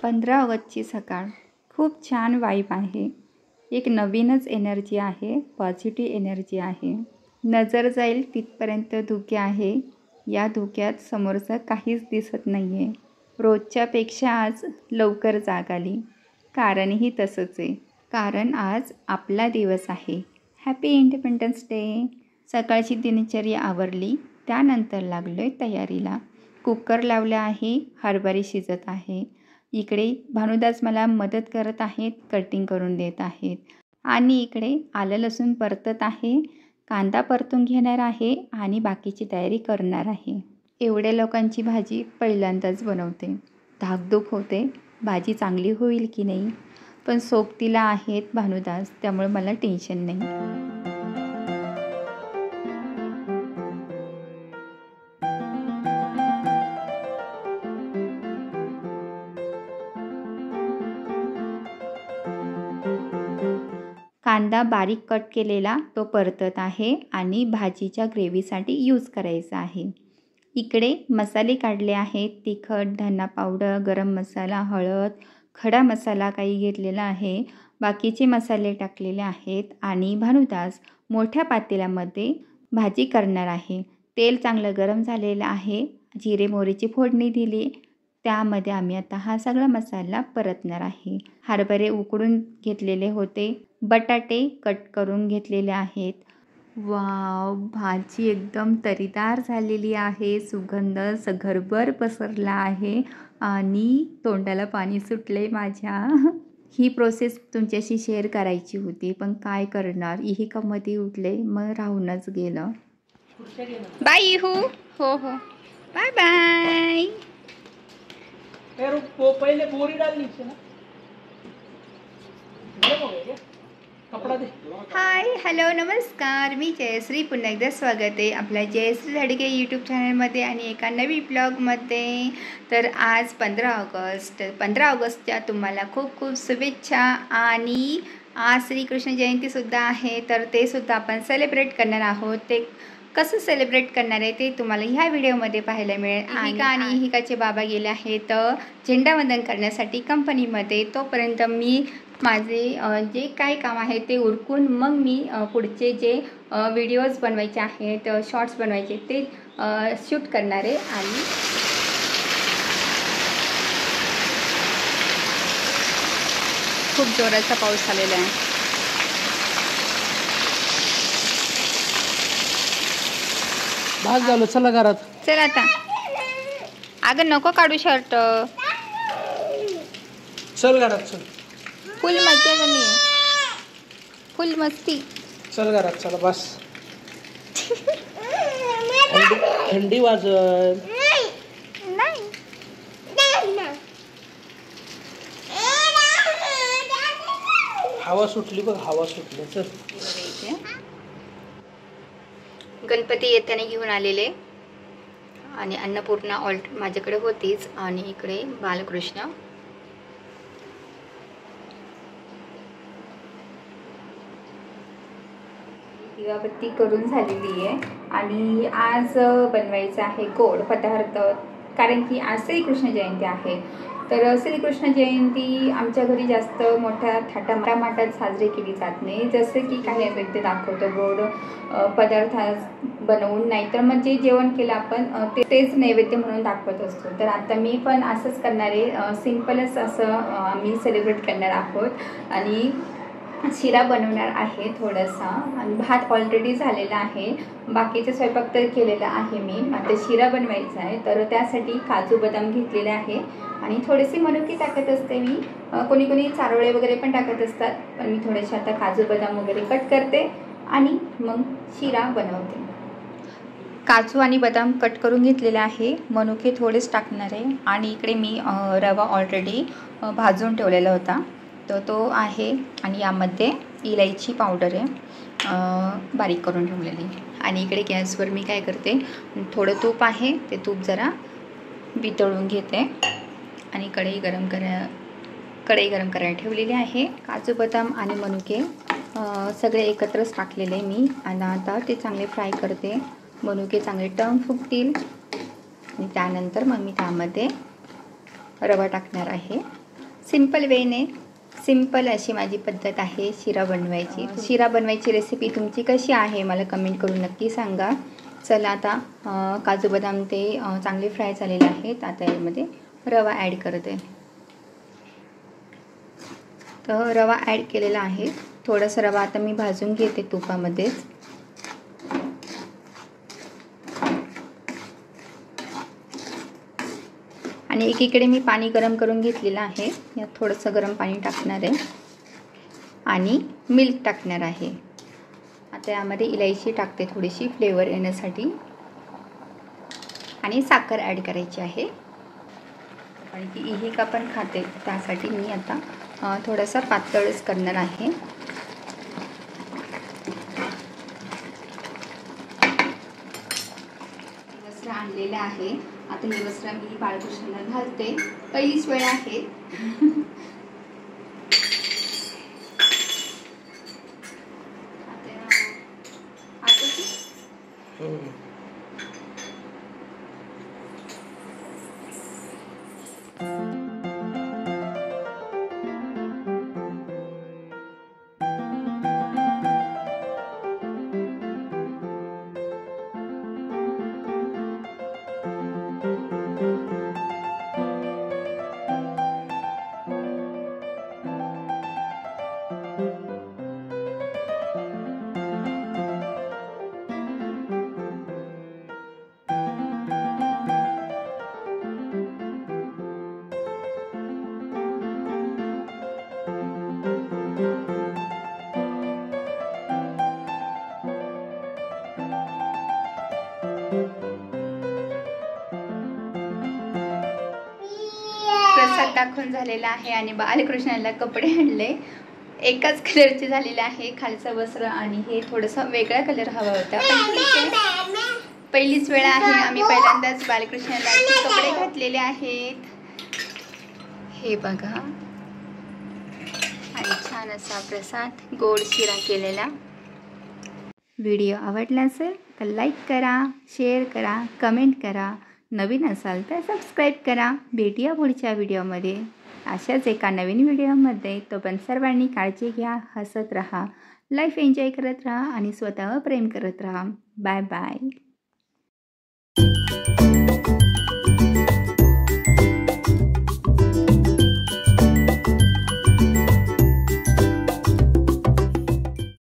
15 ऑगस्टची सकाळ खूप छान वाईब आहे. एक नवीनच एनर्जी आहे, पॉझिटिव्ह एनर्जी आहे. नजर जाईल तिथपर्यंत धुके आहे. या धुक्यात समोरचं काहीच दिसत नाही आहे. रोजच्यापेक्षा आज लवकर जाग आली. कारणही तसंच आहे. कारण आज आपला दिवस आहे. Happy independence day. सकाळची दिनचर्या आवरली, त्यानंतर लागलो आहे तयारीला. कुकर लावला आहे, हरभरे शिजत आहे. इकडे भानुदास मला मदत करत आहेत, कटिंग करून देत आहेत. आणि इकडे आलं लसूण परतत आहे, कांदा परतून घेणार आहे आणि बाकीची तयारी करणार आहे. एवढ्या लोकांची भाजी पहिल्यांदाच बनवते. धाकधूक होते, भाजी चांगली होईल की नाही. पण सोबतीला आहेत भानुदास, त्यामुळे मला टेन्शन नाही. कांदा बारीक कट केलेला तो परतत आहे आणि भाजीच्या ग्रेव्हीसाठी यूज करायचा आहे. इकडे मसाले काढले आहेत. तिखट, धना पावडर, गरम मसाला, हळद, खडा मसाला काही घेतलेला आहे. बाकीचे मसाले टाकलेले आहेत आणि भानुदास मोठ्या पातेल्यामध्ये भाजी करणार आहे. तेल चांगलं गरम झालेलं आहे. जिरे मोहरीची फोडणी दिली. त्यामध्ये आम्ही आता हा सगळा मसाला परतणार आहे. हरभरे उकडून घेतलेले होते. बटाटे कट करून घेतलेले आहेत. वाव, भाजी एकदम तरीदार झालेली आहे. सुगंध घरभर पसरला आहे आणि तोंडाला पाणी सुटले माझ्या. ही प्रोसेस तुमच्याशी शेअर करायची होती, पण काय करणार, इहिकामध्ये उठले, मग राहूनच गेलं. बाय हो हो हो, बाय बाय. पहले बोरी डालनी ना. हाय, हॅलो, नमस्कार. मी जयश्री. पुन्हा एकदा स्वागत आहे आपल्या जयश्री धडके यूट्यूब चॅनलमध्ये आणि एका नवीन ब्लॉगमध्ये. तर आज 15 ऑगस्टच्या तुम्हाला खूप खूप शुभेच्छा. आणि आज श्रीकृष्ण जयंतीसुद्धा आहे, तर ते सुद्धा आपण सेलिब्रेट करणार आहोत. ते कसं सेलिब्रेट करणार आहे ते तुम्हाला ह्या व्हिडिओमध्ये पाहायला मिळेल. आणि इहिकाचे बाबा गेले आहेत झेंडावंदन करण्यासाठी कंपनीमध्ये. तोपर्यंत मी माझे जे काही काम आहे ते उरकून मग मी पुढचे जे व्हिडिओज बनवायचे आहेत, शॉर्ट्स बनवायचे ते शूट करणार आहे. आणि खूप जोराचा पाऊस आलेला आहे. भाग झालं, चला घरात. चल आता. अगं नको काढू शर्ट. चल घरात, चल. फुल मजा झाली, फुल मस्ती. चल घरात, चला बस. थंडी वाजल. नाही, हवा सुटली बघ, हवा सुटली. चल. गणपती येताना घेऊन आलेले आणि अन्नपूर्णा माझ्याकडे होतीच. आणि इकडे बालकृष्ण. दिवाबत्ती करून झालेली आहे आणि आज बनवायचं आहे गोड पदार्थ. कारण की आज श्रीकृष्ण जयंती आहे. तर श्रीकृष्ण जयंती आमच्या घरी जास्त मोठ्या थाटामाटात साजरी केली जात नाही. जसं की काही नैवेद्य दाखवतो गोड पदार्थ बनवून, नाहीतर मग जे जेवण केलं आपण तेच नैवेद्य म्हणून दाखवत असतो. तर आता मी पण असंच करणार आहे. सिम्पलच असं आम्ही सेलिब्रेट करणार आहोत. आणि शिरा बनवणार आहे थोडासा. आणि भात ऑलरेडी झालेला आहे. बाकीचा स्वयंपाक तर केलेला आहे मी. आता शिरा बनवायचा आहे, तर त्यासाठी काजू बदाम घेतलेले आहे आणि थोडेसे मनुके टाकत असते मी. कोणी कोणी चारोळे वगैरे पण टाकत असतात, पण मी थोडेसे आता काजू बदाम वगैरे कट करते आणि मग शिरा बनवते. काजू आणि बदाम कट करून घेतलेले आहे. मनुके थोडेच टाकणार आहे. आणि इकडे मी रवा ऑलरेडी भाजून ठेवलेला होता, तर तो आहे. आणि यामध्ये इलायची पावडर आहे बारीक करून ठेवलेली. आणि इकडे गॅसवर मी काय करते, थोडं तूप आहे, ते तूप जरा वितळून घेते आणि कढई गरम करायला ठेवलेली आहे. काजू बदाम आणि मनुके सगळे एकत्रच टाकलेले मी. आणि आता ते चांगले फ्राय करते. मनुके चांगले टर्म फुगतील आणि त्यानंतर मग मी त्यामध्ये रवा टाकणार आहे. सिंपल वेने सिंपल अशी माझी पद्धत आहे शिरा बनवायची. शिरा बनवायची रेसिपी तुमची कशी आहे मला कमेंट करून नक्की सांगा. चला आता काजू बदाम ते चांगले फ्राय झालेले आहेत. आता यामध्ये रवा ॲड करते. तर रवा ॲड केलेला आहे. थोडासा रवा आता मी भाजून घेते तुपामध्येच. आणि एकीकडे मी पाणी गरम करून घेतलेलं आहे. यात थोडंसं गरम पाणी टाकणार आहे आणि मिल्क टाकणार आहे. आता यामध्ये इलायची टाकते थोडीशी फ्लेवर येण्यासाठी आणि साखर ॲड करायची आहे. आणि ती इहिका पण खाते त्यासाठी मी आता थोडासा पातळच करणार आहे. वस्त्र आणलेलं आहे. आता हे वस्त्र मी बाळकृष्णाला घालते. पहिलीच वेळ आहे. प्रसाद दाखवून झालेला आहे आणि बालकृष्णाला कपडे आणले. एकाच कलरचे झालेले आहे खालचं वस्त्र आणि हे थोडंसं वेगळा कलर हवा होता. पहिलीच वेळ आहे. आम्ही पहिल्यांदाच बालकृष्णाला कपडे घातलेले आहेत. हे बघा आणि छान असा प्रसाद गोड शिरा केलेला. व्हिडिओ आवडला असेल तर लाईक करा, शेअर करा, कमेंट करा. नवीन असाल तर सबस्क्राईब करा. भेटूया पुढच्या व्हिडिओमध्ये अशाच एका नवीन व्हिडिओमध्ये. तोपर्यंत सर्वांनी काळजी घ्या, हसत राहा, लाईफ एन्जॉय करत राहा आणि स्वतःवर प्रेम करत राहा. Bye bye.